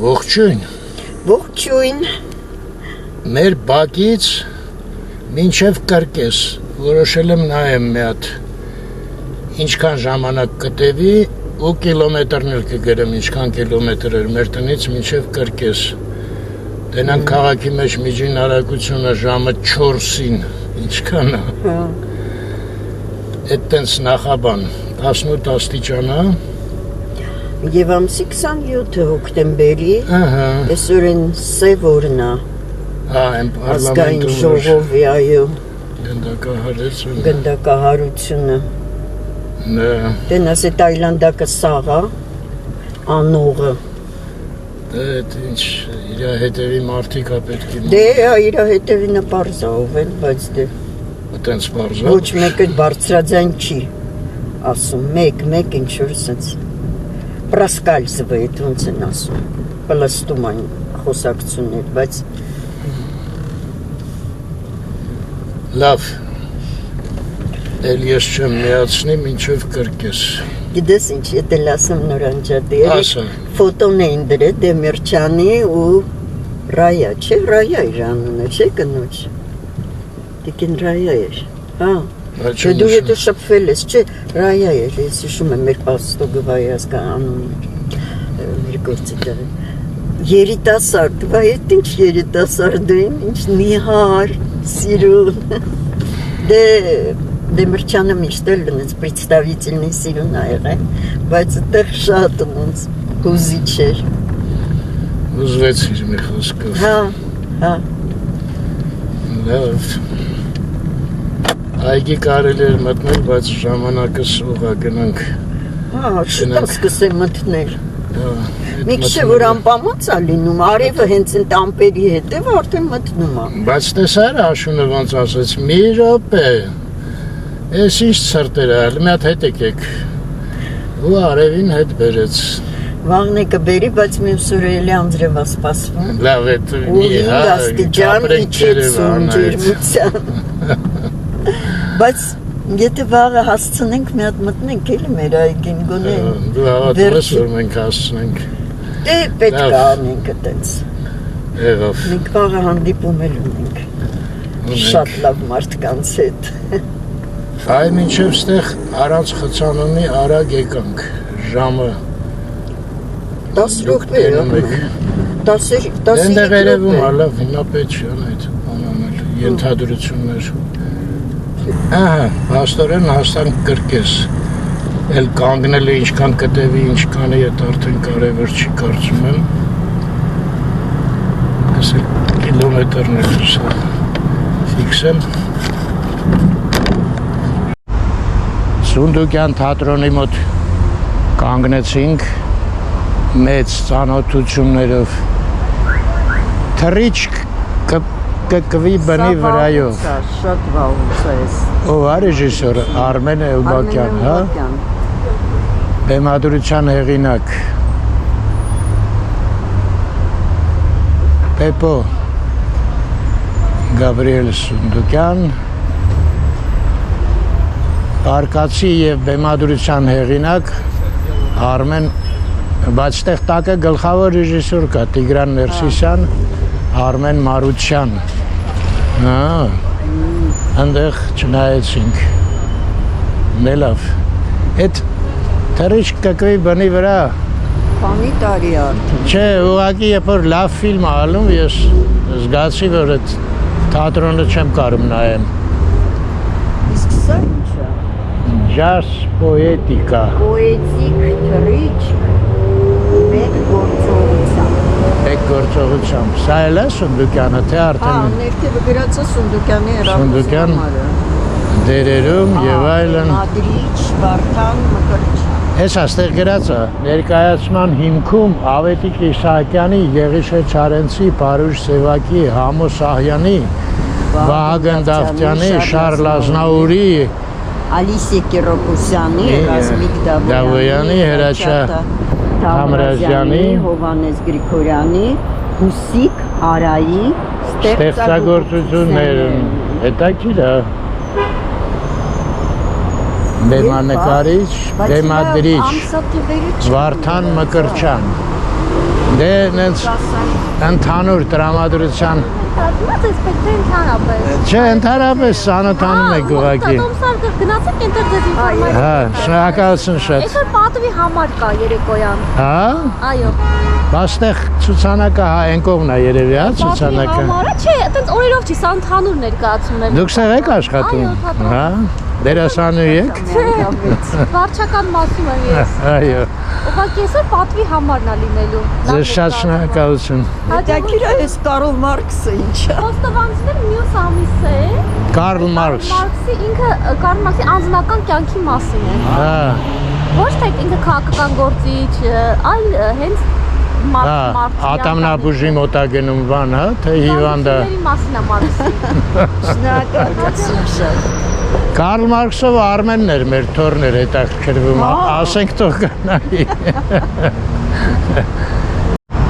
Ողջույն։ Ողջույն։ Մեր բակից մինչև կրկես որոշել եմ նայեմ մի հատ ինչքան ժամանակ կտևի ու կիլոմետրներ կգրեմ ինչքան կիլոմետր էր մեր տնից մինչև կրկես դենան քաղաքի մեջ միջին արագությունը ժամը 4-ին ինչքան է այդ տենց նախաբան 18 աստիճան է Եվ ամսի 27 հոկտեմբերի այսօր են սև օրն է այն ազգային ժողովի այո գնդակահարությունը Տենաս է Թայլանդակը սաղա անողը Այդ ինչ իրա հետևի մարդիկ է պետք է Դե իրա հետևինը պարզա ով են բայց դե Այդենց պարզա Ոչ մեկ էլ բարձրաձայն չի ասում մեկ ինչ-որ սենց Պրասկալզվետ ոնց են ասում պլստում այն խոսակցություններ բայց Լավ Էլ ես չեմ միացնի մինչև կրկես Գիտես ինչ եթե լասեմ նորանջատի ֆոտոն էին դրել Դեմիրճյանի ու Ռայա չէ Ռայա իր անունը չէ կնոջ Տիկին Ռայա էր հա Դու հետո շփվել ես չէ Ռայա էր ես հիշում եմ մեր պաստոգվայի ազգա անունը մեր գործի դեր Երիտասարդ վայ այդ ինչ երիտասարդ էին ինչ նիհար սիրուն Դեմիրճյանը միշտ էլ ունեց представительный սիրուն ա եղել, բայց այդտեղ շատ ունեց հուզիչ էր։ Ուզվեցիր մի խոսքով։ Հա։ Լավ։ Այգի կարելի էր մտնել, բայց ժամանակը սուղ է գնանք։ Հա, շուտ սկսեմ մտնել։ Մի քիչ որ անպամած է լինում, արևը հենց ընդ ամպերի հետև արդեն մտնում է։ Բայց տեսար Աշունը ոնց ասեց՝ մի րոպե։ Ես ինչ ցրտեր ալ, մի հատ հետ եկեք։ Ու արևին հետ բերեց։ Վաղն է կբերի, բայց մյուս օրը էլի անձրև է սպասվում։ Լավ է, մի հա, իջեցում ջերմության։ Բայց եթե վաղը հասցնենք, մի հատ մտնենք էլի մեր այգին գոնե։ Դու հավատում ես, որ մենք հասցնենք։ Դե պետք է անենք այդպես։ Եղավ։ Մենք վաղը հանդիպում էլ ունենք։ Շատ լավ մարդկանց հետ։ Այ մինչև ստեղ առանց խցանումի արագ եկանք, ժամը 10 րոպե է։ 10 Դե վերևում լավ, հիմա պետք չի այդ անանել ենթադրություններ։ Ահա, հաստորեն հասանք կրկես։ Էլ կանգնել է ինչքան կտևի, ինչքան է այդ արդեն կարևոր չի կարծում եմ։ Այս կիլոմետրներ սա ֆիքսեմ։ Սունդուկյան թատրոնի մոտ կանգնեցինք մեծ ծանոթություններով թռիչք կկվի բնի վրայով Շատ վաղուց է ես Ով է ռեժիսոր Արմեն Էլբակյան հա Բեմադրության հեղինակ Պեպո Գաբրիել Սունդուկյան Արկացի և բեմադրության հեղինակ Արմեն, բայց տեղ տակը գլխավոր ռեժիսոր կա Տիգրան Ներսիսյան, Արմեն Մարության Ընդեղ չնայեցինք Նելավ Էդ թռիչք կկվի բնի վրա Պանի տարի արդեն Չէ, ուղղակի երբ որ լավ ֆիլմ ալում ես զգացի, որ այդ թատրոնը չեմ կարում նայեմ Իսկ սա ինչ է Ջազ պոետիկա Պոետիկ թռիչք մեկ գործողությամբ Սա էլ է Սունդուկյանը, թե արդեն ներքևը գրած է Սունդուկյանի Սունդուկյան դերերում և այլն Մադրիչ, Վարդան, Մկրտչյան Ես աստեղ գրած է ներկայացման հիմքում Ավետիք Իսահակյանի, Եղիշե Չարենցի, Պարուժ Սևակի, Համո Սահյանի, Վահագն Դավթյանի, Շարլ Ազնաուրի Ալիսե Կիրոպոսյանի, Ռազմիկ Դավոյանի, Հրաչյա Թամրազյանի, Հովհաննես Գրիգորյանի, Հուսիկ Արայի ստեղծագործություններն հետաքրքիր է Բեմանկարիչ, բեմադրիչ Վարդան Մկրտչյան Դե նենց ընդհանուր տրամադրության Դու ես պետք է ընդհանրապես։ Չէ, ընդհանրապես ծանոթանում եք ուղղակի։ Տոմսար գնացեք ինտեր ձեզ ինֆորմացիա։ Հա, շնորհակալություն շատ։ Այսօր պատվի համար կա երեկոյան։ Հա։ Այո։ Բաստեղ ցուցանակը հա այն կողմն է երևի, հա, ցուցանակը։ Համարը չէ, այտենց օրերով չի, սա ընդհանուր ներկայացում է։ Դուք սա եք աշխատում։ Հա։ Դերասանուհի եք։ Վարչական մասում եմ ես։ Այո։ Ուղղակի այսօր պատվի համարն է լինելու։ Ձեզ շատ շնորհակալություն։ Հետաքրքիր է այս Կարլ Մարքսը ինչա։ Խոստովանցները մյուս ամիս է։ Կարլ Մարքս։ Մարքսի ինքը Կարլ Մարքսի անձնական կյանքի մասին է։ Հա։ Ոչ թե ինքը քաղաքական գործիչ, այլ հենց Ատամնաբուժի մոտագնում բան, հա, թե հիվանդը։ Մասին է Մարքսի։ Շնորհակալություն շատ։ Կարլ Մարքսով Արմենն էր մեր թորներ հետաքրքրվում, ասենք թող գնայի։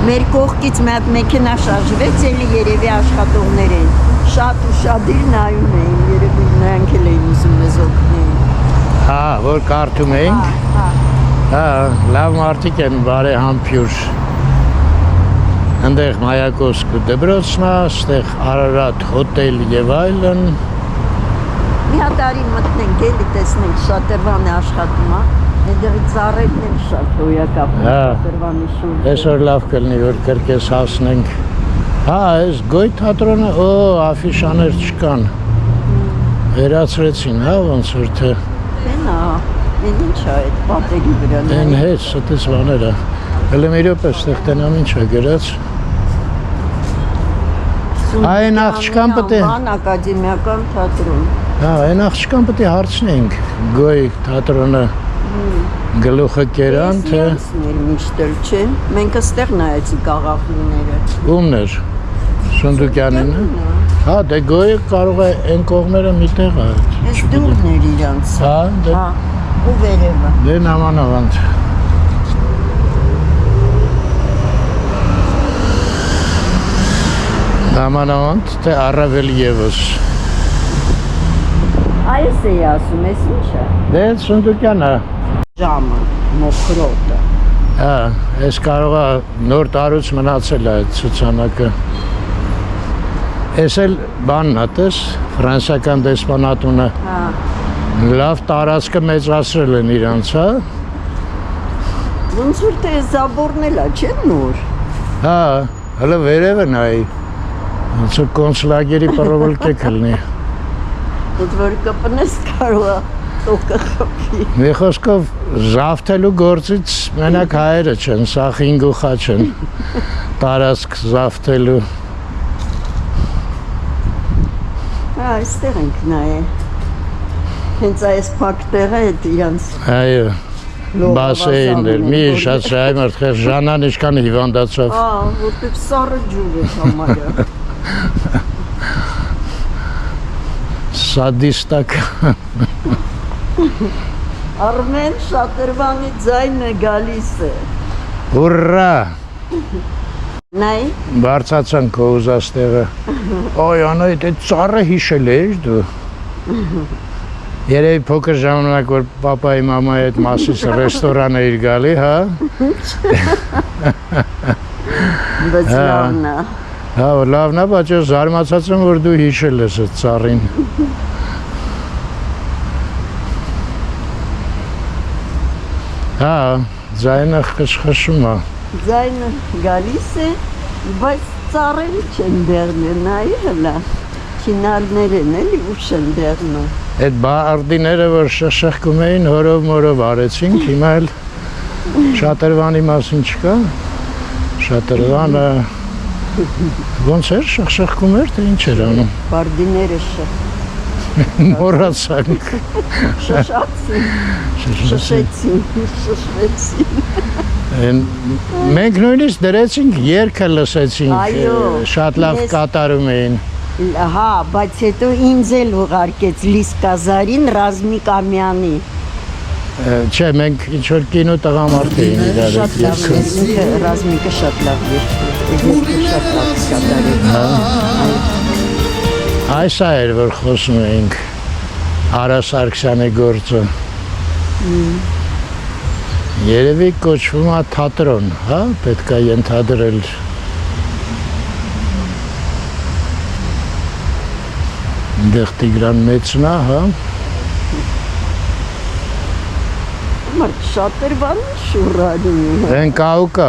Մեր կողքից մի հատ մեքենա շարժվեց, էլի երևի աշխատողներ են։ Շատ ու շատ իր նայում էին, երևի նրանք էլ էին ուզում մեզ օգնել։ Հա, որ կարդում էինք։ Հա, լավ մարդիկ են, բարեհամբույր։ Այնտեղ Մայակովսկու դպրոցն է, այստեղ Արարատ հոթել եւ այլն։ Մի հատ արի մտնենք, էլի տեսնենք Շատրվանը աշխատում է։ Այդտեղի ծառերն են շատ հոյակապ Շատրվանի շուրջ։ Այսօր լավ կլինի, որ կրկես հասնենք։ Հա, այս Գոյ թատրոնը, աֆիշաներ չկան։ Վերացրեցին, հա, ոնց որ թե։ Էնա, են ինչ է այդ պատերի վրա։ Են հետ, ստես բաները։ Հələ մի րոպե ստեղ տենամ ինչ է գրած։ Այն աղջկան պետք է Բան ակադեմիական թատրոն։ Հա, այն աղջկան պետք է հարցնենք Գոյ թատրոնը գլուխը կերան, թե միշտել չեն։ Մենք այստեղ նայեցինք աղախինները։ ումն էր Սունդուկյանին։ Հա, դե Գոյը կարող է այն կողմերը մի տեղ է։ Այս դուրն էր իրանց։ Հա, դե ու վերևը։ դե նամանավանդ։ Նամանավանդ, թե առավել եւս։ Այս է ասում, ես ինչ է։ Դե Սունդուկյանը։ Ժամը, մոխրոտը։ Հա, այս կարող է նոր տարուց մնացել է այդ ցուցանակը։ Էս էլ բանն է, տես, ֆրանսիական դեսպանատունը։ Հա։ Լավ տարածքը մեծացրել են իրանց, հա։ Ոնց որ թե զաբորն էլ է, չէ՞ նոր։ Հա, հələ վերևը նայի։ Ոնց որ կոնսուլագերի պրովոլկե կլինի։ Դուք որ կպնես կարող է տոկը խփի։ Մի խոսքով զավթելու գործից մենակ հայերը չեն, սա խինգուխա չեն։ Տարածք զավթելու։ Հա, այստեղ ենք նայել։ Հենց այս փակ տեղը է իրանց։ Այո։ Բասեին էր, մի շատ շահի մրտխեր Ժանան ինչքան հիվանդացավ։ Հա, որտեղ սառը ջուր է համարյա։ Սադիստակ։ Արմեն Շատրվանի ձայնը գալիս է։ Ուռա։ Նայ։ Բարձացան քո ուզած տեղը։ Ոյ, անայ, դե ծառը հիշել ես դու։ Երևի փոքր ժամանակ որ պապայի մամայի հետ մասից ռեստորան էիր գալի, հա։ Բայց լավն է։ Հա, լավն է, բայց ես զարմացած եմ, որ դու հիշել ես այդ ծառին։ Հա, ձայնը խշխշում է։ Ձայնը գալիս է, բայց ծառերը չեն դեռնել, նայ հլա։ Չինարներ են էլի ուշ են դեռնում։ Այդ բարդիները, որ շշխկում էին, հորով մորով արեցինք, հիմա էլ Շատրվանի մասին չկա։ Շատրվանը ոնց էր, շխխկում էր, թե ինչ էր անում։ Բարդիները շխ։ Մոռացանք։ Շշացին, շշեցին, շշվեցին։ Մենք նույնիսկ դրեցինք, երգը լսեցինք, շատ լավ կատարում էին։ Հա, բայց հետո ինձ էլ ուղարկեց Լիսկազարին Ռազմիկ Ամյանի։ Չէ, մենք ինչ-որ կինո տղամարդ էին իրար Շատ լավ ինքը Ռազմիկը շատ լավ երկու շատ լավ կատարել։ Այս էր, որ խոսում էինք Արա Սարգսյանի գործը։ Երևի կոչվում է թատրոն, հա, պետք է ենթադրել։ Այնտեղ Տիգրան մեծն է, հա։ Մարդ շատեր բան շուրանի։ Են կաուկա։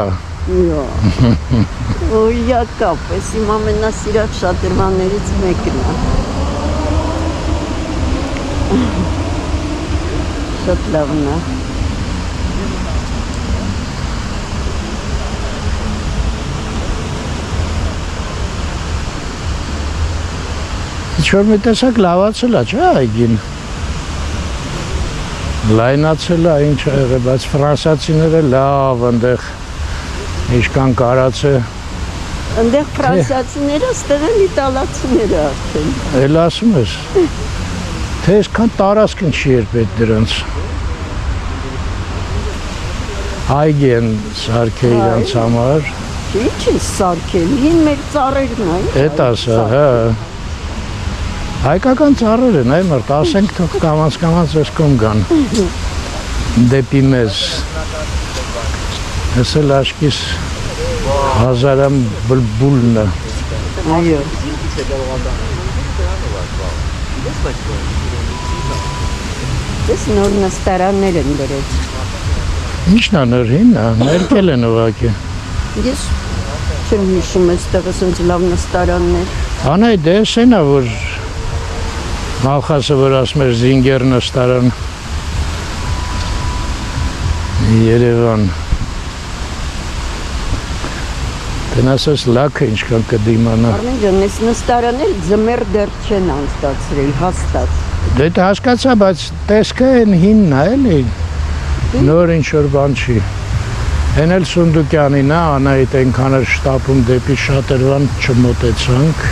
Իա։ Ոյա կապ, ես իմ ամենասիրած շատրվաններից մեկն է։ Շատ լավն է։ Ինչ-որ մի տեսակ լավացել է, չէ՞ այգին։ Լայնացել է, ինչ ա եղել, բայց ֆրանսիացիները լավ այնտեղ ինչքան կարած է։ Այնտեղ ֆրանսիացիները, ստեղ են իտալացիները արդեն։ Էլ ասում ես։ Թե այսքան տարածքն չի երբեք դրանց։ Այգի են սարքել իրանց համար։ Ինչ է սարքել, հին մեր ծառերն այն։ Էդ ասա, հա։ Հայկական ծառեր են, այ մարդ, ասենք թող կամաց ես կոմ գան։ Դեպի մեզ։ Ես էլ աշկիս հազարամ բլբուլն է։ Այո։ Ես նոր նստարաններ են դրել։ Ինչն է նոր հինն է, ներկել են ուղղակի։ Ես չեմ հիշում այստեղ ասենց լավ նստարաններ։ Անայ դես են է, որ Մալխասը, որ ասում էր զինգեր նստարան Երևան։ Տնասես լաքը ինչքան կդիմանա։ Արմեն ջան, ես նստարանել ձմեր դեռ չեն անցկացրել, հաստատ։ Դե դա հասկացա, բայց տեսքը են հինն է, էլի։ Նոր ինչ-որ բան չի։ Հեն էլ Սունդուկյանին է, Անահիտ այնքան էր շտապում դեպի Շատրվան չմոտեցանք։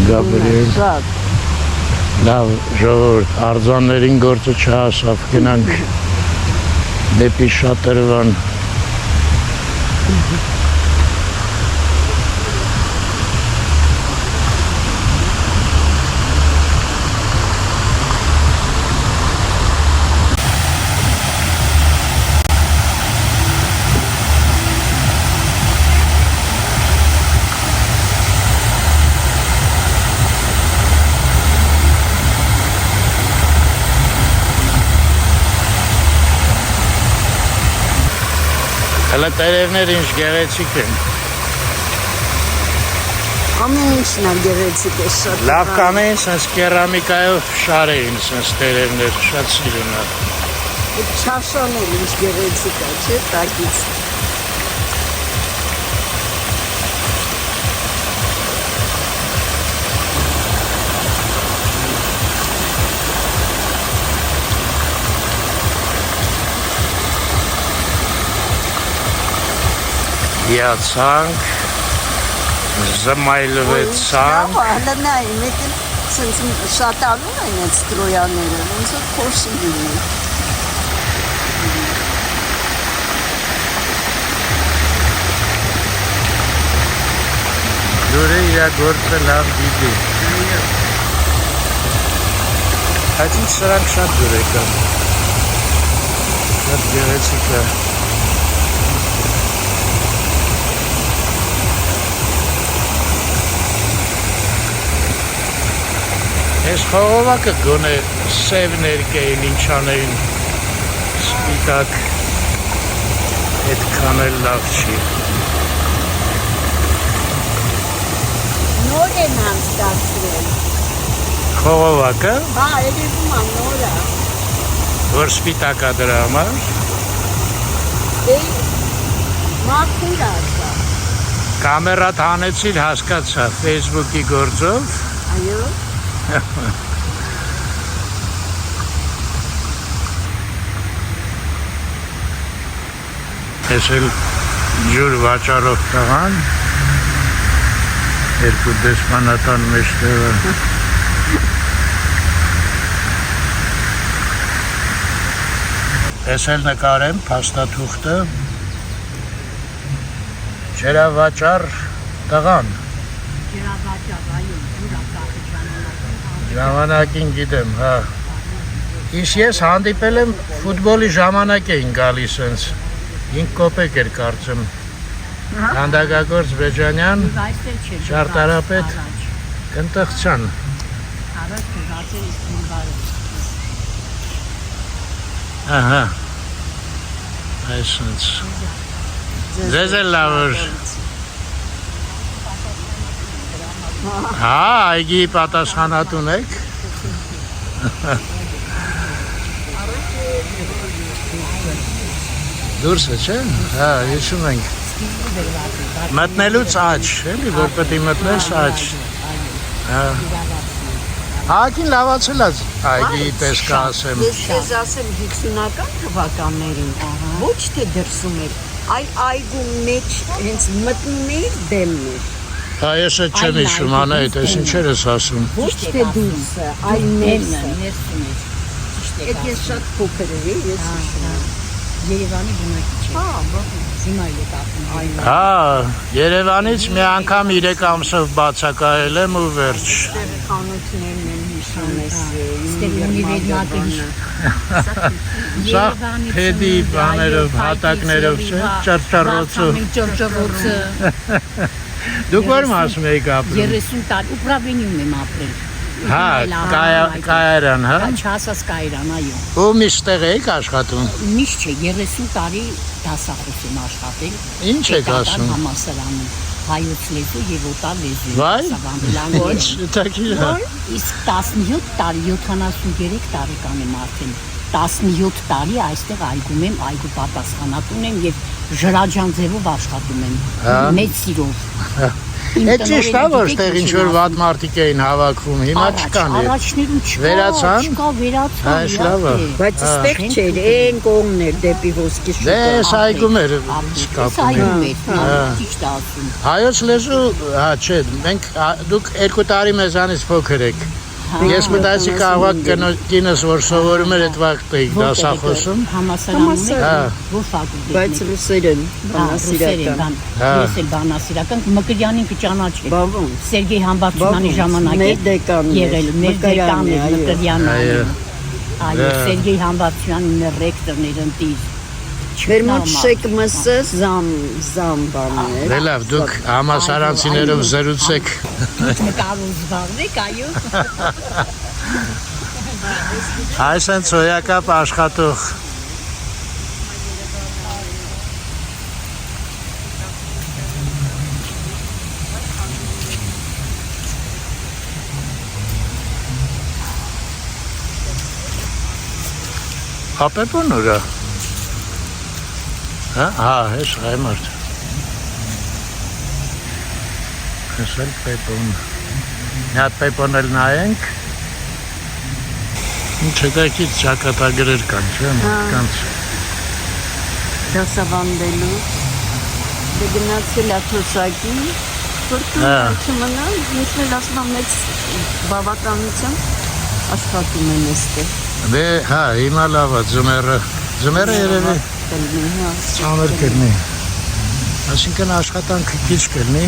Գաբրիել։ Շատ։ Լավ, ժողովուրդ, արձաններին գործը չհասավ, գնանք դեպի Շատրվան։ Հələ տերևներ ինչ գեղեցիկ են։ Ամեն ինչն է գեղեցիկ է շատ։ Լավ կանեին, սենց կերամիկայով շարեին, սենց տերևներ, շատ սիրուն է։ Չաշանել ինչ գեղեցիկ է, չէ՞, տակից։ Յացանք, զմայլվեցանք։ Հələ նայ, մեկ էլ սենց շատանում են այդ ստրոյաները, ոնց որ փոշի լինի։ Դուրը իր գործը լավ դիդի։ Այդ ինչ սրանք շատ դուր եկան։ Շատ գեղեցիկ է։ Ես խողովակը գոնե սև ներկեին ինչ անեին սպիտակ այդքան էլ լավ չի։ Նոր են անցկացրել։ Խողովակը, Հա, երևում է նոր է։ որ սպիտակ է դրա համար, Դե մաքուր է սա։ կամերատ հանեցիր հասկացա Facebook-ի գործով։ Այո։ Ես էլ ջուր վաճառող տղան, երկու դեսպանատան մեջտեղը։ Ես էլ նկարեմ փաստաթուղթը, ջրավաճառ տղան։ Ջրավաճառ, այո, ջուրակախի ժամանակին։ Ժամանակին գիտեմ, հա, Իսկ ես հանդիպել եմ ֆուտբոլի ժամանակ էին գալիս ինձ 5 կոպեկ էր կարծեմ Հանդագագործ Բեջանյան ճարտարապետ Կնտղցյան Ահա այսինչ Ձեզ էլ լավ էր Հա, այգի պատասխանատուն եք Դուրսը չէ, հա, հիշում ենք Մտնելուց աջ, էլի, որ պետք է մտնես աջ Հակին լավացել ես այգի տեսքը ասեմ Ես քեզ ասեմ 50-ական թվականներին ոչ թե դրսում էր այլ այգու մեջ հենց մտնում էր դեմն էր Հա, ես էլ չեմ հիշում, Անահիտ, ես ինչեր ես ասում Ոչ թե դուրսը, այլ ներսը Այդ ես շատ փոքր էի, ես հիշում եմ Երևանի բնակիչ է Հիմա եք ապրում Հա, Երևանից մի անգամ 3 ամսով բացակայել եմ ու վերջ Խանութներն են հիշում ես Ստեղ ունիվերմատը Սա փեդի բաներով, հատակներով չէ, ճրճռոցով Ճրճռոցը Դուք որում ասում եք ապրում 30 տարի ուպրավենիում եմ ապրել Հա, կայարան, հա Չասած կայարան, այո Ու միշտեղ եք աշխատում Միշտ չէ, 30 տարի դասախոս եմ աշխատել Ինչ եք ասում Համալսարանում հայոց լեզու եւ օտար լեզու Վայ, ինչ տակիր է Իսկ 17 տարի, 73 տարեկան եմ արդեն 17 տարի այստեղ այգում եմ, այգու պատասխանատուն եմ եւ ժրաջան ձևով աշխատում եմ մեծ սիրով Այդ ճիշտ է, որ ստեղ ինչ-որ վատ մարդիկ էին հավաքվում, հիմա չկան Առաջներում չկա, Վերացան չկա, վերացան Այս լավ է Բայց ստեղ չէր, են կողմն էր դեպի ոսկի շուկա Դե, ես այգում էր Այգում էր, ճիշտ ասում Հայոց լեզու, հա չէ, մենք, դուք 2 տարի մեզանից փոքր եք Ես մտածի կարող կինս, որ սովորում էր այդ վաղտ էիք դասախոսում Համասարանում եք, որ ֆակուլտետ Բայց ռուսերեն, բանասիրական Ես էլ բանասիրական, Մկրյանին կճանաչել Բավոն Սերգեյ Համբարձումյանի ժամանակ եղել, մեր դեկանն էր Մկրյանը Այո, Սերգեյ Համբարձումյանը մեր ռեկտորն էր ընտիր Մեր մոտ շեք մսը զամ բաներ Դե լավ, դուք համասարանցիներով զրուցեք Նկարում զբաղվեք, այո Այս են ծոյակապ աշխատող Հապեպոն ուրա Հա, հես այմարդ Հես էլ պեպոն Մի հատ պեպոն էլ նայենք Ինչ հետաքից ճակատագրեր կան, չէ, մարդկանց Դասավանդելու Դե գնացել աթոսակի Որտում չմնան Ես մեր ասում մեծ բավականության աշխատում են էստեղ Դե, հա, հիմա լավ է, ձմերը երևի Ծանր կլնի Այսինքն աշխատանքը քիչ կլնի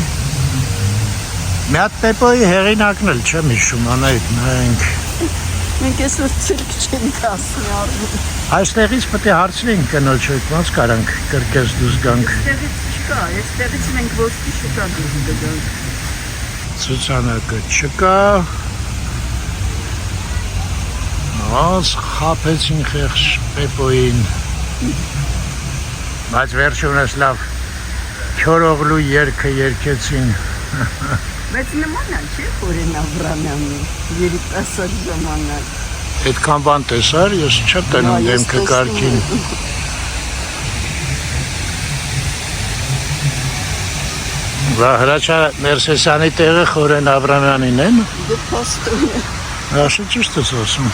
Մի հատ պեպոյի հեղինակն էլ չեմ հիշում Անահիտ նայենք Մենք այսօր ցիրկ չենք ասում արվում Այստեղից պետք է հարցնենք կնոջը ոնց կարանք կրկես դուրս գանք Այստեղից չկա, այստեղից մենք ոսկի շուկա դուրս գանք Ցուցանակը չկա Ոնց խափեցին խեղճ պեպոյին Բայց վերջունս լավ Չորողլու երգը երգեցին Բայց նման է, չէ, Խորեն Աբրամյանի երիտասարդ ժամանակ Այդքան բան տեսար, ես չեմ տենում դեմքը կարգին Բա հրաչա Ներսեսյանի տեղը Խորեն Աբրամյանին են Դու փաստում է Աշը ճիշտ ես ասում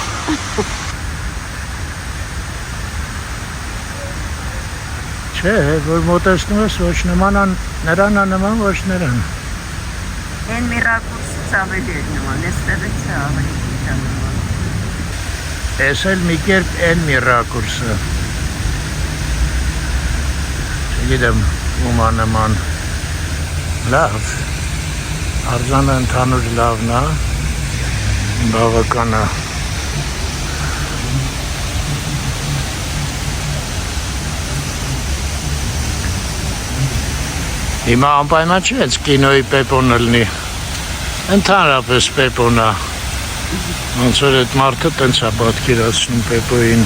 Չէ, որ մոտեցնում ես ոչ նման նրան նման ոչ նրան Են մի ռակուրսից ավելի էր նման, այստեղից է ավելի քիչ է նման Էս էլ մի կերպ են մի ռակուրսը Չգիտեմ ում է նման Լավ Արձանը ընդհանուր լավն է Բավական է Հիմա անպայման չի էց կինոյի պեպոնը լինի։ Ընդհանրապես պեպոնա։ Ոնց որ այդ մարդը տենց է պատկերացնում պեպոյին։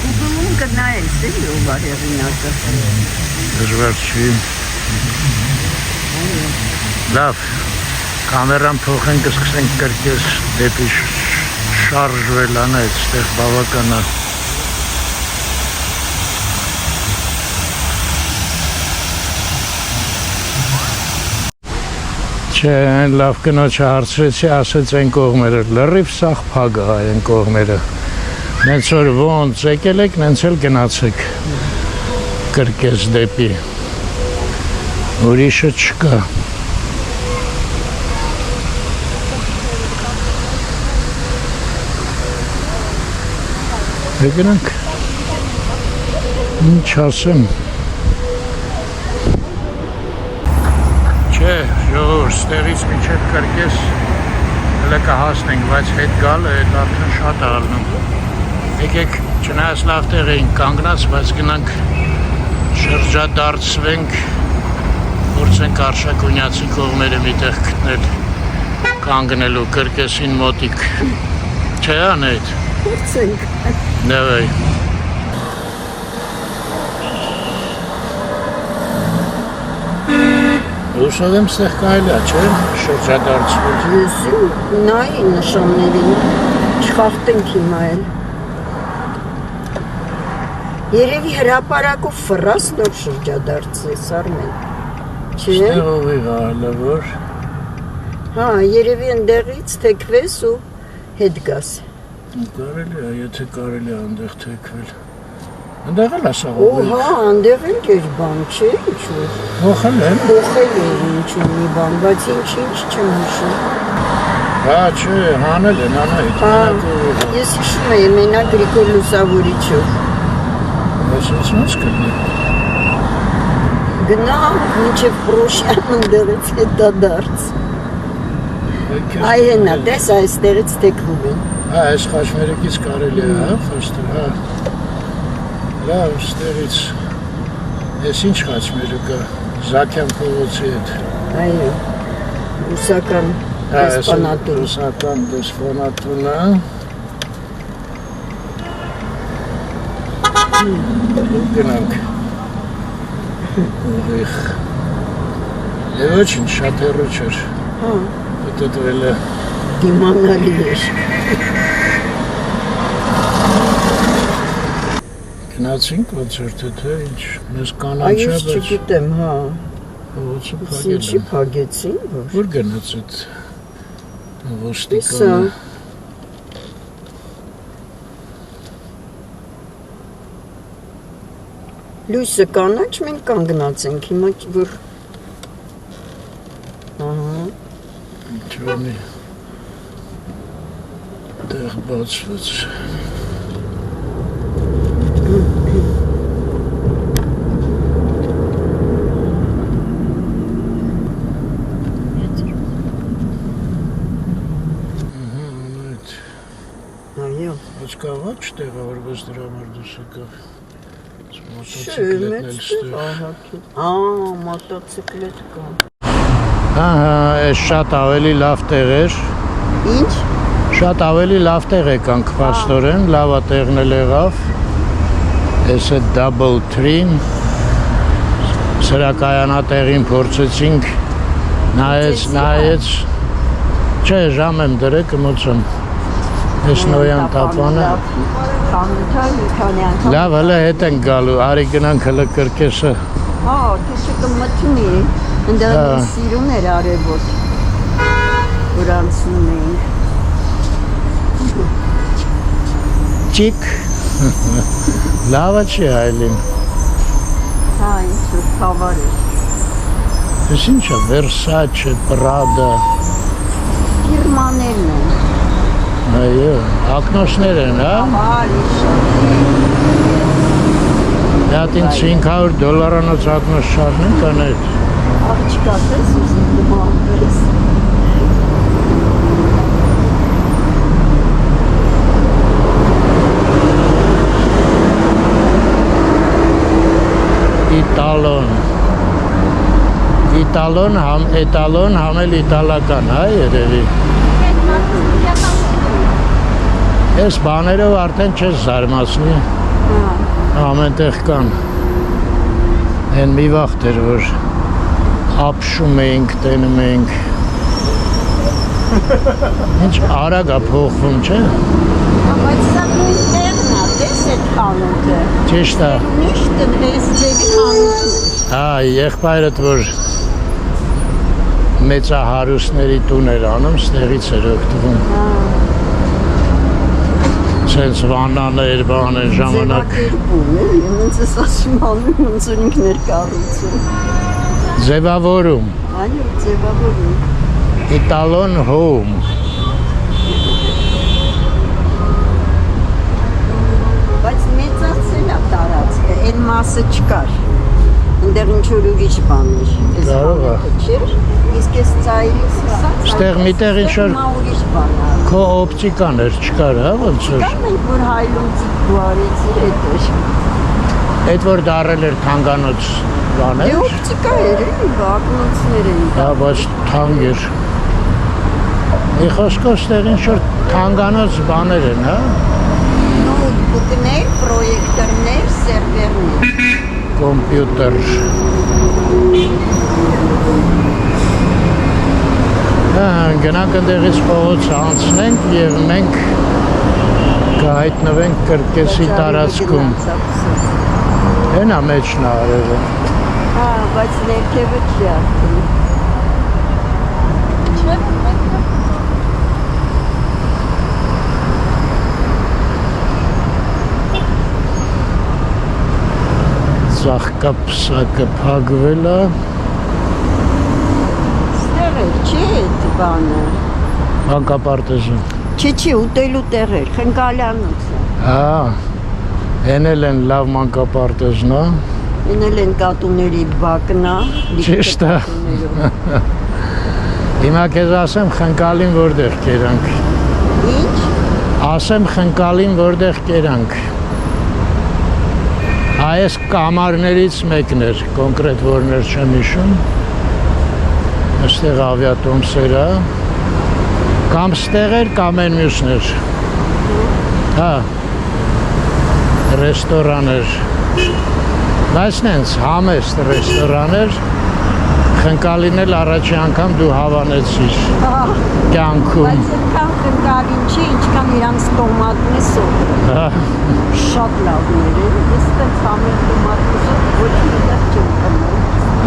Ուղղում կնայես էլի ով է հեղինակը։ Դժվար չի։ Լավ, կամերան փոխենք, սկսենք կրկես դեպի շարժվել անա, այդտեղ բավական է։ Չէ, լավ կնոջը հարցրեցի, ասեց այն կողմերը, լրիվ սաղ փագ է այն կողմերը։ Նենց որ ոնց եկել եք, նենց էլ գնացեք կրկես դեպի։ Ուրիշը չկա։ Գնանք։ Ինչ ասեմ։ Չէ, ժողովուրդ, ստեղից մինչև կրկես հələ կհասնենք, բայց հետ գալը այդ արդեն շատ է ալնում։ Եկեք, չնայած լավ տեղ էինք կանգնած, բայց գնանք շրջադարձվենք, փորձենք Արշակունյացի կողմերը միտեղ գտնել կանգնելու կրկեսին մոտիկ։ Չէ, անեիդ։ Փորձենք։ Նավայ։ Ուսով եմ ստեղ կարելի է, չէ՞, շրջադարձվել։ Եսու նայի նշաններին չխախտենք հիմա էլ։ Երևի հրապարակով ֆրաս նոր շրջադարձես, Արմեն։ Չէ՞։ Ստեղ ուղիղ է, հələ որ։ Հա, երևի ընդեղից թեքվես ու հետ գաս։ Կարելի է, եթե կարելի է այնտեղ թեքվել։ Այնտեղ էլ է սա Օ, հա, այնտեղ էլ կեր բան, չէ՞, ինչ-որ։ Փոխել են։ Փոխել էր ինչ-որ մի բան, բայց ինչ չեմ հիշում։ Հա, չէ, հանել են, անայդ։ Ես հիշում եմ մենակ Գրիգոր Լուսավորիչով։ Բայց ոնց կլինի։ Գնա, մինչև Պրոշյան ընդեղից հետադարձ։ Այ հենա, տես այստեղից թեքվում են։ Հա, այս խաչմերուկից կարելի է, հա, ֆոստը, հա։ Լավ, ստեղից։ Ես ինչ խաչմերուկ է, Զաքյան փողոցի հետ։ Այո, ռուսական դեսպանատուն։ Ռուսական դեսպանատունը։ Գնանք։ Ուղիղ։ Եվ ոչինչ, շատ հեռու չէր։ Հա, Դտվել է։ դիմանալի էր։ Գնացինք կոնցերտը, թե ինչ, մեզ Այ կանանչ է, ես բայց չգիտեմ, հա։ փողոցը Ինչի փակել է։ փագեցին, որ։ Որ գնաց այդ Սա ոստիկանը։ լույսը կանաչ, մենք կանգնած ենք, հիմա որ։ Ահա, Չորնի տեղ բացվեց։ այո։ Ոչ կավաչ տեղավորված դրա համար դուս եկավ։ Չէ, մեծ ահա։ Մոտոցիկլետ կա։ Ահա, այս շատ ավելի լավ տեղ էր։ Ինչ։ Շատ ավելի լավ տեղ եկանք փաստորեն, լավա տեղն էլ եղավ։ Այս է Double Tree-ն։ Սրակայանատեղին փորձեցինք, նայեց, չէ, ժամ եմ դրել, կմոցեմ։ Այս նոյան տապանը։ Լավ, հələ հետ ենք գալու, արի գնանք հələ կրկեսը։ Հա, քիչ կմտնի, ընդդեմ սիրուն էր արևոտ։ Որ անցնում էինք։ Ճիկ։ Լավա չի այլին։ Հա, ինչ խավար է։ Այս ինչ է, Versace, Prada։ Ֆիրմաներն են։ Այո, ակնոցներ են, հա։ Դատին $500 ակնոց շարնեն կան այդ։ Աղջկա տես ուզում դմաղվես։ Էտալոն համել իտալական, հա, երևի։ Այս բաներով արդեն չես զարմացնի։ Ամենտեղ կան։ Են մի վաղտ էր, որ ապշում էինք, տենում էինք։ Ինչ արագ է փոխվում, չէ։ Բայց սա նույն տեղն է, դես այդ խանութը։ Ճիշտ է։ Միշտ այս ձևի խանութն է։ Եղբայրդ որ մեծահարուստների տուն էր անում, ստեղից էր օգտվում։ Սենց վանաներ, բաներ, ժամանակ։ Ձևակերպում է, ոնց ես ասում անում, ոնց ինքներ կառուցում։ Ձևավորում։ Այո, ձևավորում։ Իտալոն home։ Բայց մեծացել է տարածքը, այն մասը չկար։ Այնտեղ ինչ-որ ուրիշ բան էր։ Կարող է։ Իսկ այս ծայրից սա Ստեղ միտեղ ինչ-որ ուրիշ բան է։ քո օպտիկան էր, չկար, հա, ոնց որ։ Կան ենք, որ հայլունցիկ դուարեցի հետ էր։ Այդ որ դարել էր թանգանոց Դե բաներ։ օպտիկա էր, էլի, բակնոցներ էին։ Հա, բայց թանկ էր։ Մի խոսքով ստեղ ինչ-որ թանգանոց բաներ են, հա։ Նոութբուքներ, պրոյեկտորներ, սերվերներ։ Կոմպյուտեր։ Գնանք ընդեղից փողոցը անցնենք և մենք կհայտնվենք Կրկեսի տարածքում։ Հենա մեջն է արևը։ Հա, բայց ներքևը չի արդեն։ Ծաղկապսակը փակվել է։ Ստեղ էր, չի այդ բանը։ Մանկապարտեզը։ Չի, ուտելու տեղ էր, խնկալյանոցը։ Հա, հենել են լավ մանկապարտեզն է։ Ենել են կատուների բակնա։ Ճիշտ է։ Հիմա քեզ ասեմ խնկալին որտեղ կերանք։ Ինչ։ Ասեմ խնկալին որտեղ կերանք։ Այս կամարներից մեկն էր, կոնկրետ որներ չեմ հիշում։ Այստեղ ավիատոմսեր է։ Կամ ստեղ էր, կամ են մյուսներ։ Հա։ Ռեստորան էր։ Բայց նենց համեստ ռեստորան էր։ Խնկալին էլ առաջի անգամ դու հավանեցիր կյանքում։ Բայց այնքան խնկալին չի, ինչքան իրանց տոմատն է սոտը։ Հա։ Շատ լավներ են, ես տենց համել տոմատն է սոտ, ոչ մի տեղ չեմ կմել։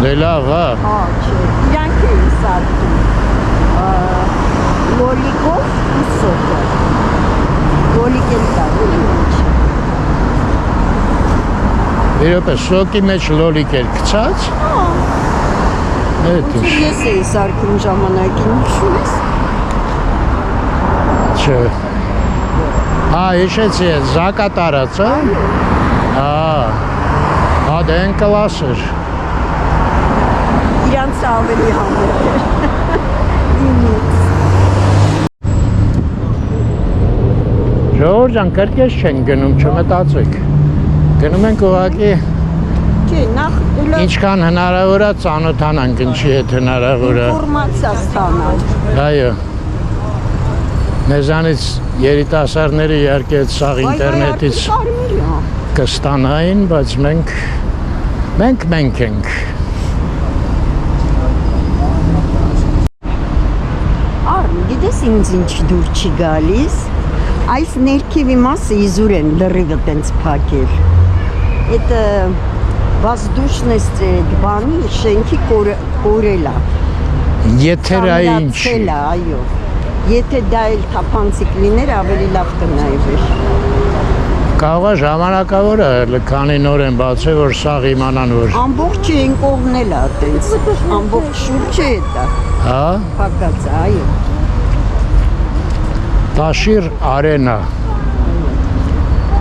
Դե լավ, հա։ Հա, չէ, իրանք էին սարդում, լոլիկով ու սոտը, լոլիկ էլ կա, ոչ։ Իրոպե, սոկի մեջ լոլիկ էր կցած։ Հա, Էդ ինչ։ ես էի սարքում ժամանակին, հիշում ես։ Չէ։ Հա, հիշեցի է, Զակա տարած, հա։ Հա, դե են կլաս էր։ Իրանց ավելի համեր էր։ Ինից։ Ժողովուրդ ջան, Կրկես չենք գնում, չմտածեք։ Գնում ենք ուղղակի Չէ, նախ ինչքան հնարավոր է ծանոթանանք, ինչի հետ հնարավոր է։ ինֆորմացիա ստանալ։ Այո։ Մեզանից երիտասարդները իհարկե այդ սաղ ինտերնետից կստանային, բայց մենք ենք։ Արմ, գիտես ինձ ինչ դուր չի գալիս, այս ներքևի մասը իզուր են լրիվը տենց փակել։ Այդ վազդուշնես այդ բանի շենքի կորել է։ Եթերային չի։ Սամրացել է, այո։ Եթե դա էլ թափանցիկ լիներ, ավելի լավ կնայվեր։ Կարող է ժամանակավոր է, քանի նոր են բացել, որ սաղ իմանան, որ։ Ամբողջ են կողմնել է տենց, ամբողջ շուրջը է դա։ Հա։ Փակած, այո։ Տաշիր արենա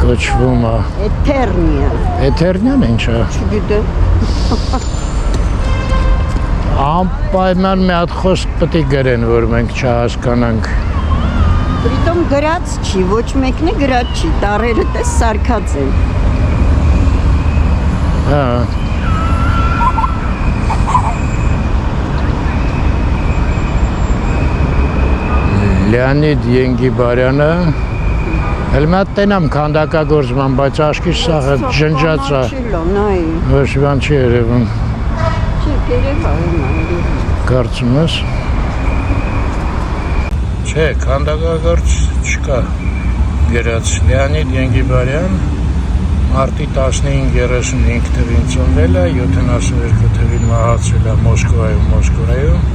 կոչվում է։ Էթերնիա։ Էթերնիան ինչ է։ Չգիտեմ։ Անպայման մի հատ խոսք պետք է գրեն, որ մենք չհասկանանք։ Պրիտոմ գրած չի, ոչ մեկն է գրած չի, տառերը տես սարքած են։ Հա։ Լեոնիդ Ենգիբարյանը Հելմատ տենամ քանդակագործման, բայց աշկի սաղը ջնջած է։ Ոչ բան չի երևում։ Չի երևա Կարծում ես։ Չէ, քանդակագործ չկա։ Գրած Լեոնիդ Ենգիբարյան մարտի 15-35 թվին ծնվել է, 72 թվին մահացել է Մոսկվայում։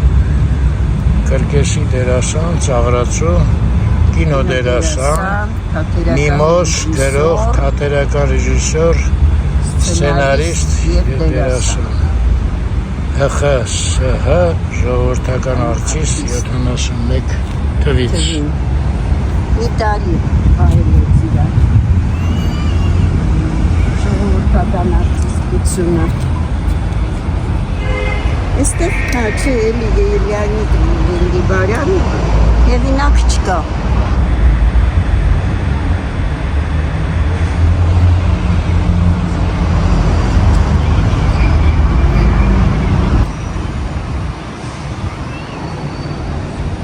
Կրկեսի դերասան, ծաղրացու, կինոդերասան, միմոզ, գրող, թատերական ռեժիսոր, սցենարիստ և դերասան։ ՀԽՍՀ ժողովրդական արտիստ 71 թվից։ Մի տարի հայելեց իրար։ Ժողովրդական արտիստությունը։ Այստեղ չէ, էլի Լեոնիդ Ենգիբարյան հեղինակ չկա։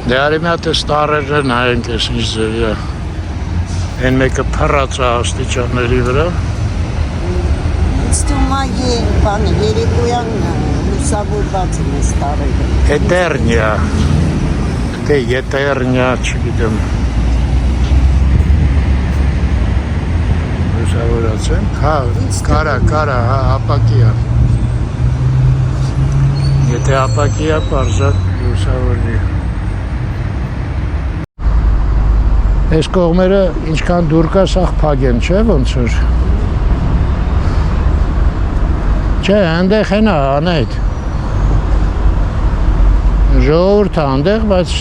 Դե արի մի հատ էս տարերը նայենք ես ինչ ձևի է։ Են մեկը փռած է աստիճանների վրա։ Ստումա երեկոյան լուսավորված են այս տարերը։ Էտերնիա, թե ետերնիա, չգիտեմ։ Լուսավորած են, հա, կարա, հա, ապակի է։ Եթե ապակի է, պարզակ լուսավորվի։ Այս կողմերը ինչքան դուր կա սաղ փակ են, չէ, ոնց որ։ Չէ, հանդեղ են անետ։ Ժողովուրդ է հանդեղ, բայց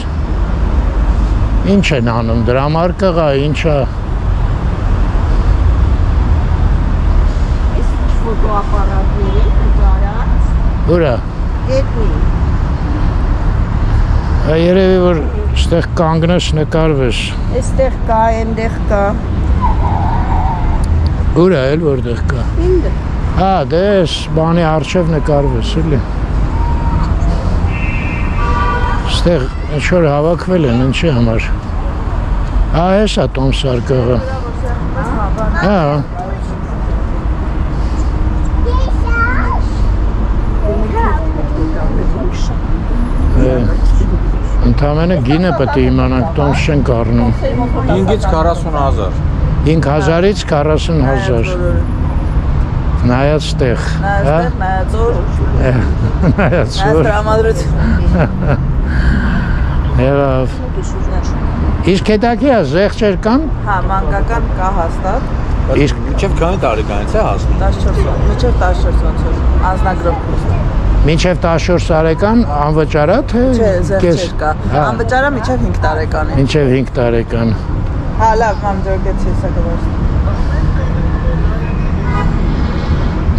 ինչ են անում, դրամարկղ է, ինչ է։ Այս ինչ ֆոտոապարատների նկարած։ Ուրա։ Գետնի։ Երևի որ ստեղ կանգնես նկարվես։ Այստեղ կա, այնտեղ կա։ Ուրա էլ որտեղ կա։ Ինձ։ Հա, դե ես բանի առջև նկարվես, էլի։ Ստեղ ինչ-որ հավաքվել են, ինչի համար։ Հա, ես է Տոմ Սարկողը։ Հա։ Ընդամենը գինը պետք է իմանանք, տոմս չենք առնում։ 5-ից 40,000։ 5,000-ից 40,000։ Նայած տեղ, հա։ Նայած օր, Նայած նայած որ։ տրամադրություն։ Եղավ։ Իսկ հետաքի է զեղչեր կան։ Հա, մանկական կա հաստատ։ Իսկ Մինչև քանի տարեկանից է հասնում։ 14, մինչև 14 ոնց անznագրով փոստ։ մինչև 14 տարեկան անվճարա թե Չէ, զեղչեր կա։ Հա, Անվճարը մինչև 5 տարեկանի։ մինչև 5 տարեկան։ Հա, լավ, մամ ջոգեցի սա գվար։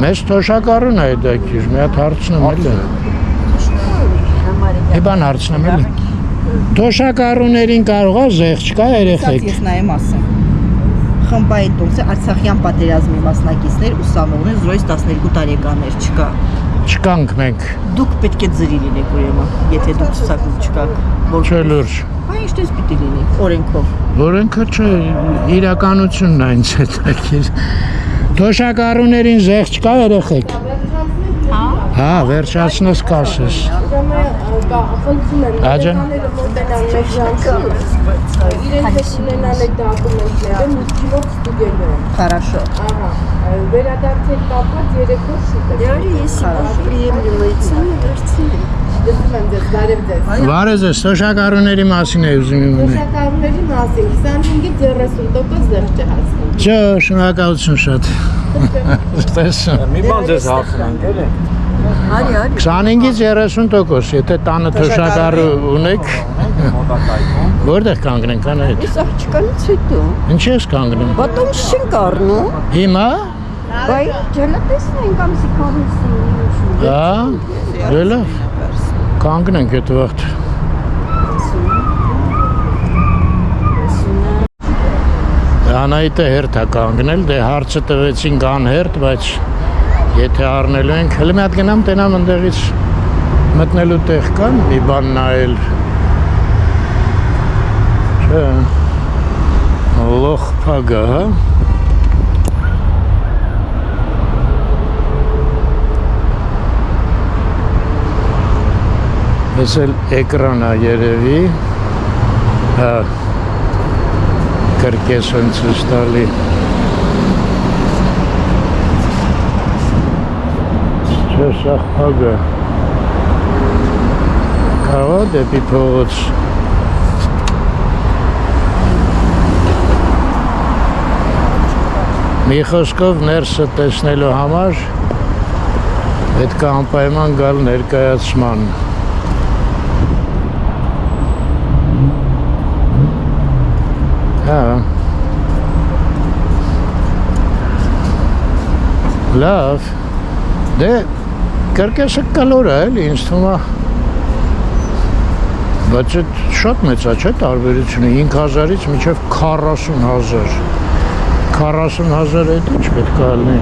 Մեծ թոշակառուն է դա քիչ, մի հատ հարցնեմ էլի։ Մի բան հարցնեմ էլի։ Թոշակառուներին կարող է զեղչ կա երեխեք։ Ես նայեմ ասեմ։ Խմբային տոմսը Արցախյան պատերազմի մասնակիցներ ուսանողներ 0-ից 12 տարեկաններ չկա։ Չկանք մենք։ Դուք պետք է ձրի լինեք ուրեմն, եթե դուք ցուցակում չկաք։ Չէ լուրջ։ Հա, ինչպես պիտի լինի օրենքով։ Որոնքը չէ, իրականությունն է ինձ հետաքրքիր։ Թոշակառուներին զեղչ կա երեխեք։ Հա, վերջացնես կասես։ Աջան։ Хорошо։ Վերադարձել կապված 3 օր շուտ է։ Դարի ես приемлемой цены վերցնեմ։ Դեսում եմ ձեզ, բարև ձեզ։ Վարեզ ես, թոշակառուների մասին է ուզում իմանալ։ Թոշակառուների մասին 25-ից 30% զեղչ է հասնում։ Չէ, շնորհակալություն շատ։ Տեսա։ Մի բան ձեզ հարցնանք, էլի։ Արի, 25-ից 30%, եթե տանը թոշակառու ունեք, Մոտակայքում։ որտեղ կանգնենք անայդ։ Այս աղջկանից հետո։ Ինչ ես կանգնում։ Բատոմս չենք առնում։ Հիմա։ Բայ ջելատեսնենք ամսի քարուսին։ Հա, դելա։ Կանգնենք այդ վաղտ։ Անայտը հերթ է կանգնել, դե հարցը տվեցինք անհերթ, բայց եթե առնելու ենք, հələ մի հատ գնամ տենամ ընդեղից մտնելու տեղ կան, մի բան նայել։ Լոխ փագա, հա։ Ես էլ էկրանա երևի, հա, կրկես են ցույց տալի։ Չէ, սա փագա։ Կավա դեպի փողոց։ Մի խոսքով ներսը տեսնելու համար պետք է անպայման գալ ներկայացման։ Հա։ Լավ։ Դե կրկեսը կլոր է, էլի, ինձ թվում է։ Բայց այդ շատ մեծ է, չէ՞ տարբերությունը 5000-ից մինչև 40000։ 40000 այդ ինչ պետք է լինի։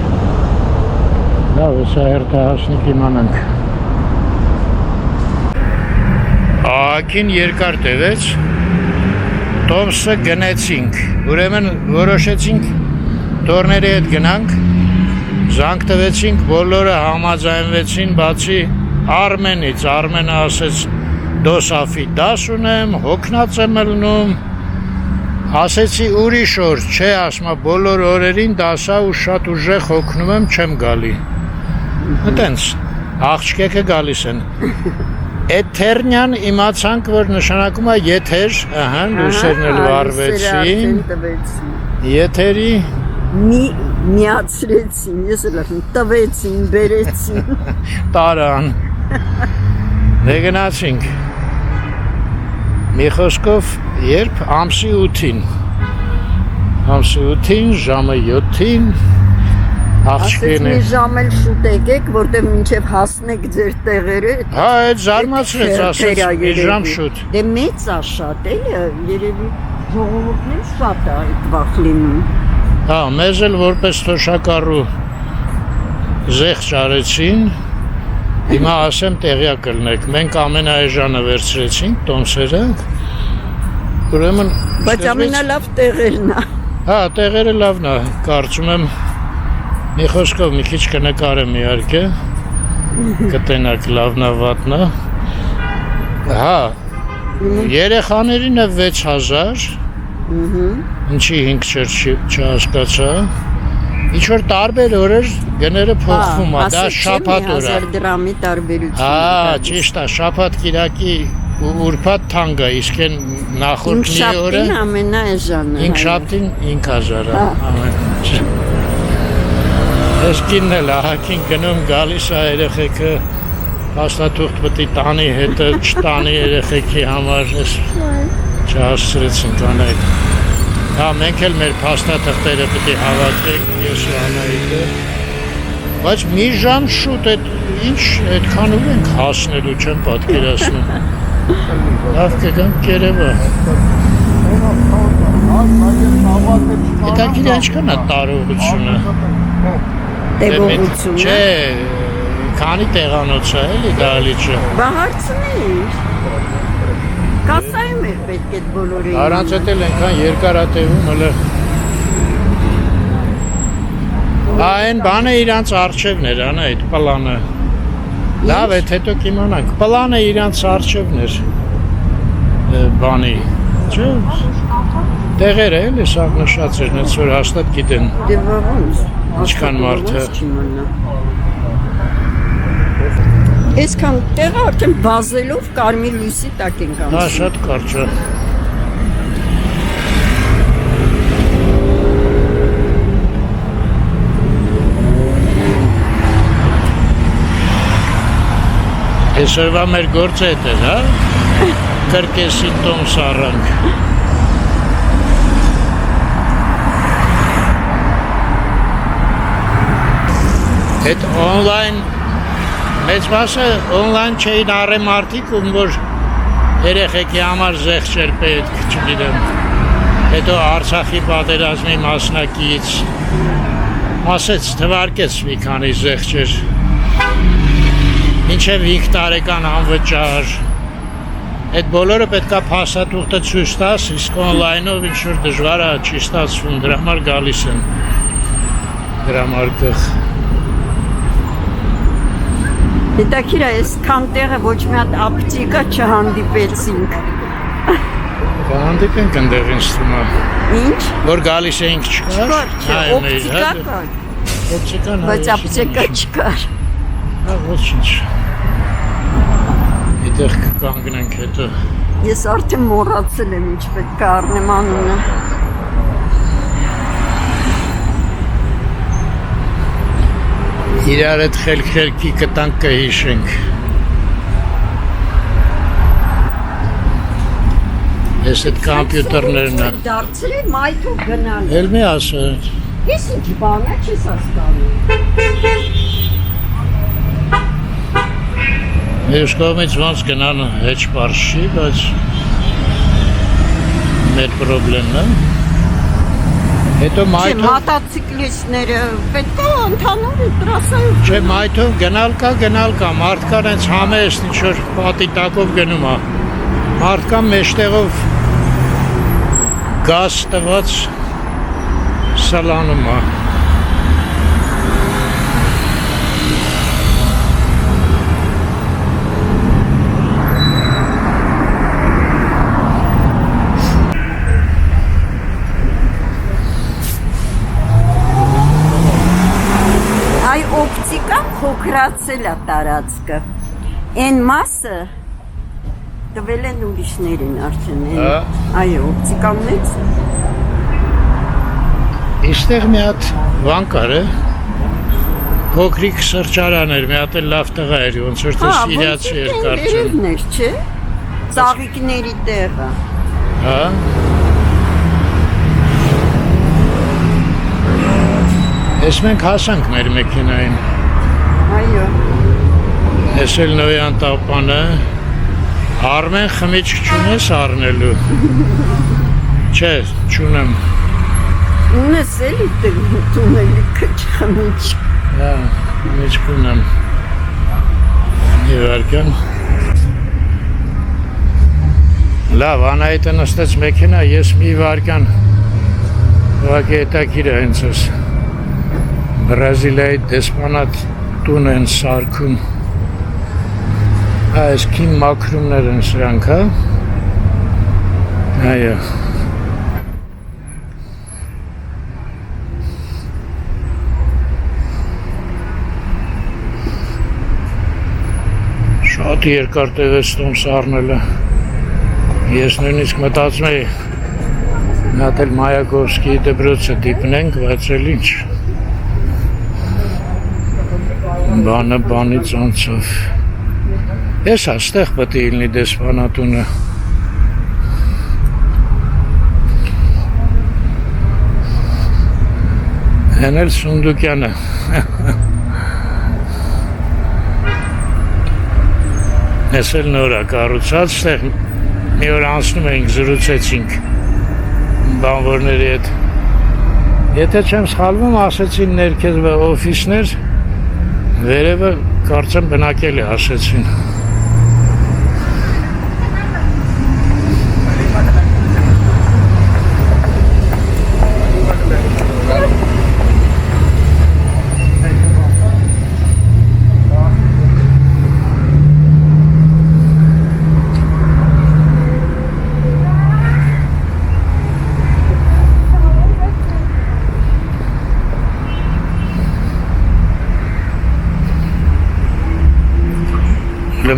Լավ, հեսա հերթահասնիկ իմանանք։ Ակին երկար տևեց, Տոմսը գնեցինք, ուրեմն որոշեցինք տորների հետ գնանք, զանգ տվեցինք, բոլորը համաձայնվեցին, բացի Արմենից, Արմենը ասեց դոսաֆի դաս ունեմ, հոգնած եմ ելնում, ասեցի ուրիշ օր, չէ, ասմա բոլոր օրերին դասա ու շատ ուժեղ հոգնում եմ, չեմ գալի։ Այտենց, աղջկեքը գալիս են։ Էթերնյան իմացանք, որ նշանակում է եթեր, ահա, լույսերն էլ վառվեցին։ Եթերի միացրեցին, ես էլ ասում, տվեցին, բերեցին։ Տարան։ Դե գնացինք։ Մի խոսքով երբ ամսի 8-ին։ Ամսի 8-ին, ժամը 7-ին Ասեց մի ժամ էլ շուտ եկեք, որտեղ մինչև հասնեք ձեր տեղերը։ Հա, այդ զարմացրեց, ասեց մի ժամ շուտ։ Դե մեծ է շատ էլի, երևի ժողովուրդն էլ շատ է այդ վաղ լինում։ Հա, մեզ էլ որպես թոշակառու զեղչ արեցին, հիմա ասեմ տեղյակ կլնեք, մենք ամենաէժանը վերցրեցինք, տոմսերը, ուրեմն… Բայց ամենալավ տեղերն է։ Հա, տեղերը լավն է, կարծում եմ, մի խոսքով մի քիչ կնկարեմ իհարկե, կտենակ լավնա վատնա, հա, երեխաներին է 6000, ինչի 5 չեր չհասկացա, ինչ-որ տարբեր օրեր գները փոխվում է, դա շաբաթ օր է։ 1000 դրամի տարբերություն։ Հա, ճիշտ է, շաբաթ կիրակի ու ուրբաթ թանկ է, իսկ են նախորդ մի օրը… Ինքշաբթին ամենաէժանը։ Ինքշաբթին 5000 է, ամեն։ Ես կինն էլ ահակին գնում գալիս է երեխեքը հաստատուղթ պտի տանի հետը չտանի երեխեքի համար ես չհասցրեցինք անայդ։ Հա, մենք էլ մեր փաստաթղթերը պտի հավաքենք ես ու Անահիտը։ Բայց մի ժամ շուտ ինչ այդքան ուր ենք հասնելու չեմ պատկերացնում։ Լավ կգանք Երևան։ Հետաքրքիր ինչքան է տարողությունը։ Տեղողությունը։ Չէ, քանի տեղանոց է էլի դահլիճը։ Բա հարցնեիր։ Կասայում էր պետք է բոլորը։ Առանց էդ էլ այնքան երկար է տևում հələ։ Այն բանը իրանց արջևն էր, անա այդ պլանը։ Լավ է, հետո կիմանանք։ Պլանը իրանց արջևն էր բանի։ Չէ։ Տեղերը էլի սա նշած էր, նենց որ հաստատ գիտեն։ Դե ոնց։ Ինչքան մարդ է։ Այսքան տեղը արդեն բազելով կարմիր լույսի տակ ենք անցնում։ Հա, շատ կարճ է։ Այսօրվա մեր գործը էդ էր, հա։ Կրկեսին տոմս առանք։ Այդ օնլայն, մեծ մասը օնլայն չէին առեմ արդիկ, որ երեխեքի համար զեղչ էր պետք, չգիտեմ, հետո Արցախի պատերազմի մասնակից, ասեց, թվարկեց մի քանի զեղչեր, մինչև 5 տարեկան անվճար, Այդ բոլորը պետք է փաստաթուղթը ցույց տաս, իսկ on-line-ով ինչ որ դժվար է, չի ստացվում, դրա համար գալիս են։ Դրա համար գխ։ Հետաքրքիր է, այսքան տեղը ոչ մի հատ ապտիկա չհանդիպեցինք։ Հանդիպենք ընդեղ ինձ թվում է։ Ինչ։ Որ գալիս էինք չկար։ Օպտիկա կար։ Օպտիկան Բայց ապտիկա չկար։ Հա, ոչինչ։ Այդտեղ կանգնենք հետո։ Ես արդեն մոռացել եմ ինչ պետք է առնեմ անունը։ Իրար այդ խելքի կտանք կհիշենք։ Ես այդ կամպյուտերներն է։ Դարձել է մայթով գնալ։ Էլ մի ասա։ Ես ինչ բան է չես հասկանում։ Մյուս կողմից ոնց գնան հեչ պարզ չի, բայց մեր պրոբլեմն է։ Հետո մայթով Մոտոցիկլիստները պետք է ընդհանուր տրասայով։ Չէ, մայթով գնալ կա, մարդկան հենց համեստ ինչ որ պատի տակով գնում է։ Մարդկան մեջտեղով գազ տված սալանում է։ Այ օպտիկան փոքրացել է տարածքը։ Այն մասը տվել են ուրիշներին արդեն։ Այո, օպտիկան մեծ է։ Իստեղ մի հատ բան կար է։ Փոքրիկ սրճարան էր, մի հատ էլ լավ տղա էր, ոնց որ դες իրացի էր կարծում։ Երևներ, չէ։ Ծաղիկների տեղը։ Հա։ Ես մենք հասանք մեր մեքենային։ Այո։ Ես էլ նոյան տապանը։ Արմեն խմիչք չունես առնելու։ Չէ, չունեմ։ Ունես էլի տունելի քչխմիչ։ Հա, խմիչք ունեմ։ Իվարկան։ Լավ, Անահիտը նստեց մեքենա, ես մի վարկան ուղղակի հետաքրքիր է հենց ես Բրազիլիայի դեսպանատ տուն են սարքում։ Այս քին մաքրումներ են սրանք, հա։ Այո։ Շատ երկար տևեց տոմս առնելը։ Ես նույնիսկ մտածում էի նա էլ Մայակովսկիի դպրոցը դիպնենք, բայց էլ ինչ։ Բանը բանից անցավ։ Ես այստեղ պետք է լինի դեսպանատունը։ Հեն էլ Սունդուկյանը։ Ես էլ նոր է կառուցած, այստեղ մի օր անցնում էինք, զրուցեցինք բանվորների հետ։ Եթե չեմ սխալվում, ասեցին ներքևը օֆիսներ, վերևը կարծեմ բնակել է, ասեցին։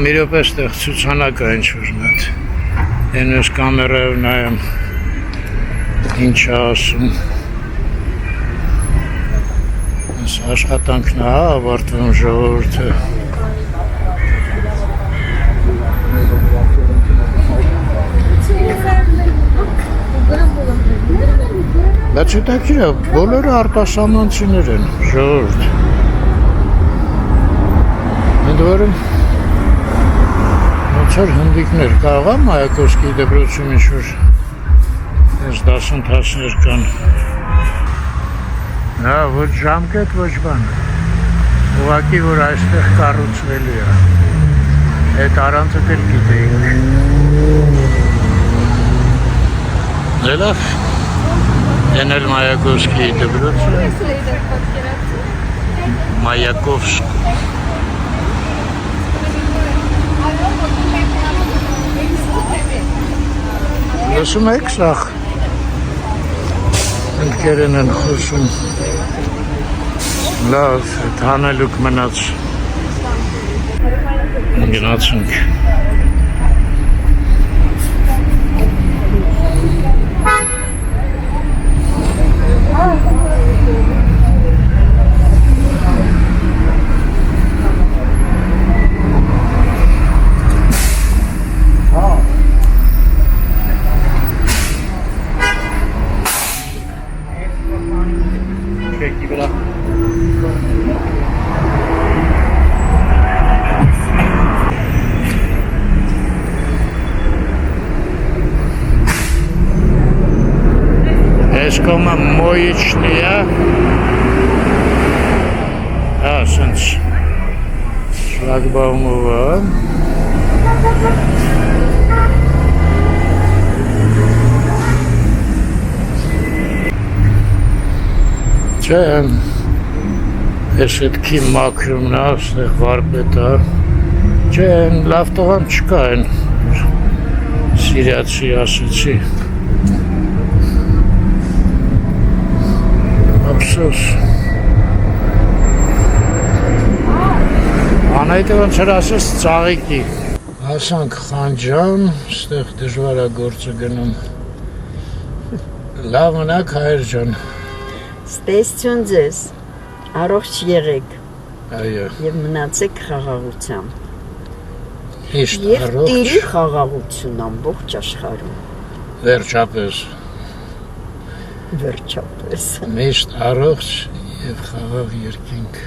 Մի րոպե ստեղ ցուցանակ է ինչ-որ մատ։ Ենես կամերայով նայեմ ինչ է ասում։ Այս աշխատանքն է ավարտվում ժողովուրդը։ Բայց հետաքրքիր է, բոլորը արտասահմանցիներ են, ժողովուրդ։ Ընդ որում Չոր հնդիկներ կարող է Մայակովսկիի դպրոցում ինչ-որ ես դասընթացներ կան։ Հա, ոչ ժամկետ, ոչ բան։ Ուղղակի, որ այստեղ կառուցվելու է։ Այդ առանցը կել գիտեինք։ Լավ, են էլ Մայակովսկի դպրոցը։ Մայակովսկ։ Լսում եք սաղ։ Ընկերեն են խոսում։ Լավ, հանելուկ մնաց։ Գնացինք։ Эскома моечная. Сенс. Шлагбаумова. Չեմ, ես հետքի մաքրումն ասնեղ վարպետա, չեմ, լավ տղան չկա են, սիրիացի ասեցի, ապսոս, անայտը ոնց էր ասես ծաղիկի, ասանք խանջան, ստեղ դժվար է գործը գնում, լավ մնաք հայր ջան, Ստեսություն ձեզ, առողջ եղեք այո, և մնացեք խաղաղությամբ հիշտ և առողջ, տիրի խաղաղություն ամբողջ աշխարհում, վերջապես, վերջապես միշտ առողջ և խաղաղ երկինք